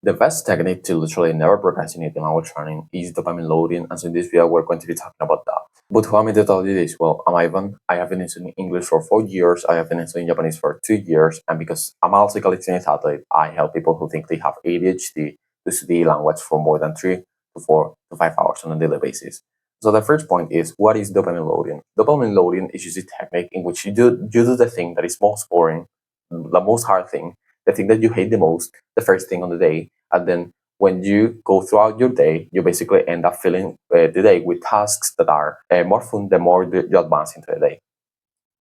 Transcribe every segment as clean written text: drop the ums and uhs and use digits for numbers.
The best technique to literally never procrastinate in our training is dopamine loading, and so in this video we're going to be talking about that. But who am I to tell you this? Well, I'm Ivan. I have been studying English for 4 years. I have been studying Japanese for 2 years, and because I'm also a collectionist athlete, I help people who think they have ADHD to study language for more than 3 to 4 to 5 hours on a daily basis. So the first point is, what is dopamine loading? Dopamine loading is just a technique in which you do the thing that is most boring, the most hard thing, the thing that you hate the most, the first thing on the day, and then when you go throughout your day, you basically end up filling the day with tasks that are more fun the more you advance into the day.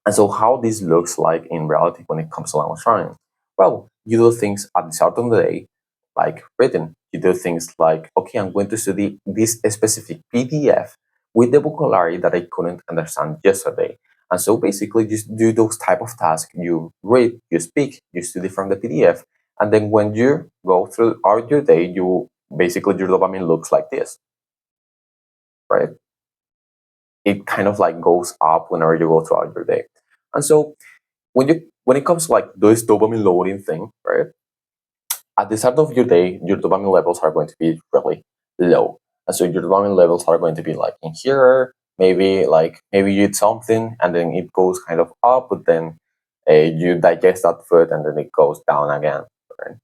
And so how this looks like in reality when it comes to language learning? Well, you do things at the start of the day, like reading. You do things like, okay, I'm going to study this specific PDF with the vocabulary that I couldn't understand yesterday. And so basically just do those type of tasks. You read, you speak, you study from the PDF. And then when you go throughout your day, you basically your dopamine looks like this, right? It kind of like goes up whenever you go throughout your day. And so when it comes to like this dopamine loading thing, right? At the start of your day, your dopamine levels are going to be really low. And so your dopamine levels are going to be like in here, maybe you eat something and then it goes kind of up, but then you digest that food and then it goes down again. Right?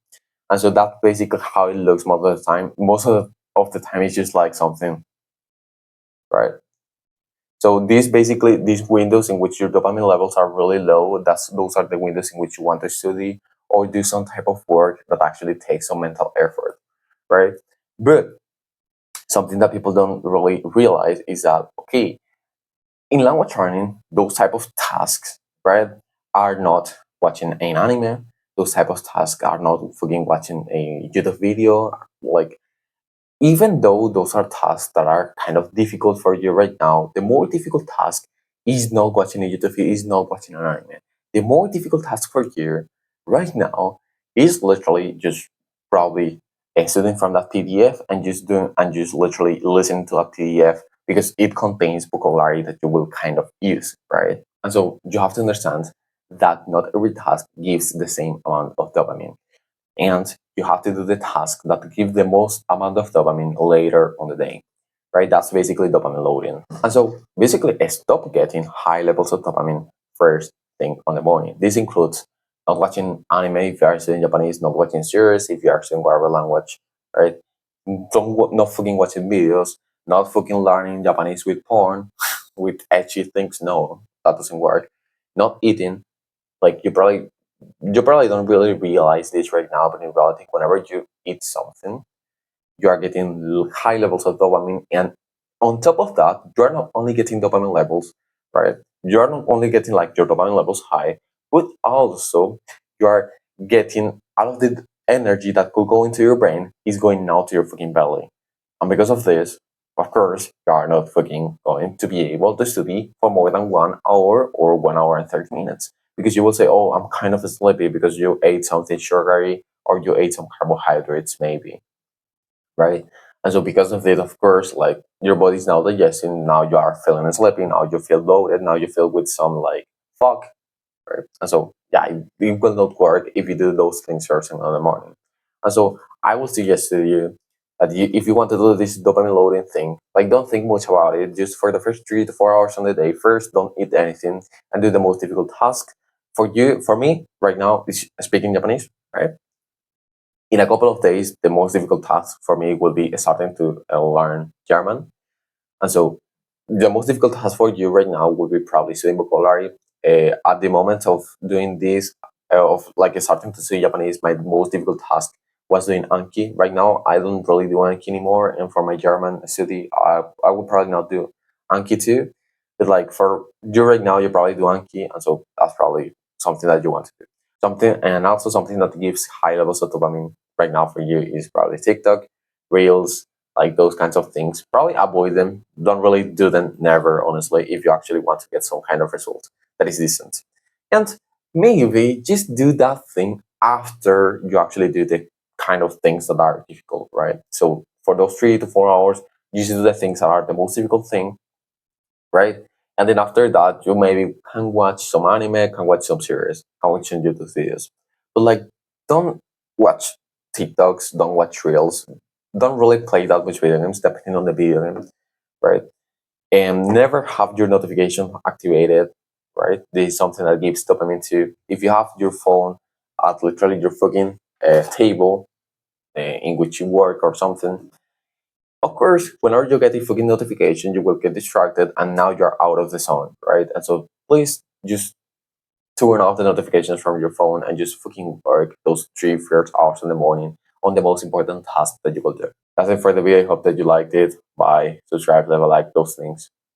And so that's basically how it looks most of the time. Most of the time it's just like something, right? So these windows in which your dopamine levels are really low, those are the windows in which you want to study or do some type of work that actually takes some mental effort, right? But something that people don't really realize is that, okay, in language learning, those type of tasks, right, are not watching an anime. Those type of tasks are not fucking watching a YouTube video. Like, even though those are tasks that are kind of difficult for you right now, the more difficult task is not watching a YouTube video, is not watching an anime. The more difficult task for you right now is literally just probably exiting from that PDF and just literally listening to a PDF because it contains vocabulary that you will kind of use, right? And so you have to understand that not every task gives the same amount of dopamine, and you have to do the task that give the most amount of dopamine later on the day, right? That's basically dopamine loading. And so basically stop getting high levels of dopamine first thing on the morning. This includes not watching anime if you are studying Japanese, not watching series if you are studying whatever language, right? Not fucking watching videos, not fucking learning Japanese with porn, with edgy things. No, that doesn't work. Not eating, like you probably don't really realize this right now, but in reality, whenever you eat something, you are getting high levels of dopamine. And on top of that, you're not only getting dopamine levels, right? You're not only getting like your dopamine levels high, but also you are getting all of the energy that could go into your brain is going now to your fucking belly. And because of this, of course, you are not fucking going to be able to study for more than 1 hour or 1 hour and 30 minutes. Because you will say, oh, I'm kind of sleepy because you ate something sugary or you ate some carbohydrates, maybe, right? And so because of it, of course, like your body's now digesting, now you are feeling sleepy, now you feel loaded, now you feel with some like fog, right? And so yeah, it will not work if you do those things first thing in the morning. And so I would suggest to you that if you want to do this dopamine loading thing, like don't think much about it. Just for the first 3 to 4 hours on the day, first don't eat anything and do the most difficult task. For me, right now, is speaking Japanese, right? In a couple of days, the most difficult task for me will be starting to learn German. And so the most difficult task for you right now will be probably studying vocabulary. At the moment of doing this, of like starting to study Japanese, my most difficult task was doing Anki. Right now, I don't really do Anki anymore. And for my German study, I would probably not do Anki too. But like for you right now, you probably do Anki. And so that's probably something that you want to do. Something, and also something that gives high levels of dopamine right now for you is probably TikTok, Reels, like those kinds of things. Probably avoid them. Don't really do them, never, honestly, if you actually want to get some kind of result that is decent. And maybe just do that thing after you actually do the kind of things that are difficult, right? So for those 3 to 4 hours, you should do the things that are the most difficult thing, right? And then after that, you maybe can watch some anime, can watch some series, can watch some YouTube videos. But like, don't watch TikToks, don't watch reels, don't really play that much video games, depending on the video game, right? And never have your notification activated, right? This is something that gives dopamine too. If you have your phone at literally your fucking table in which you work or something, of course, whenever you get a fucking notification, you will get distracted and now you're out of the zone, right? And so please just turn off the notifications from your phone and just fucking work those 3 4 hours in the morning on the most important task that you will do. That's it for the video. I hope that you liked it. Bye. Subscribe, leave a like, those things.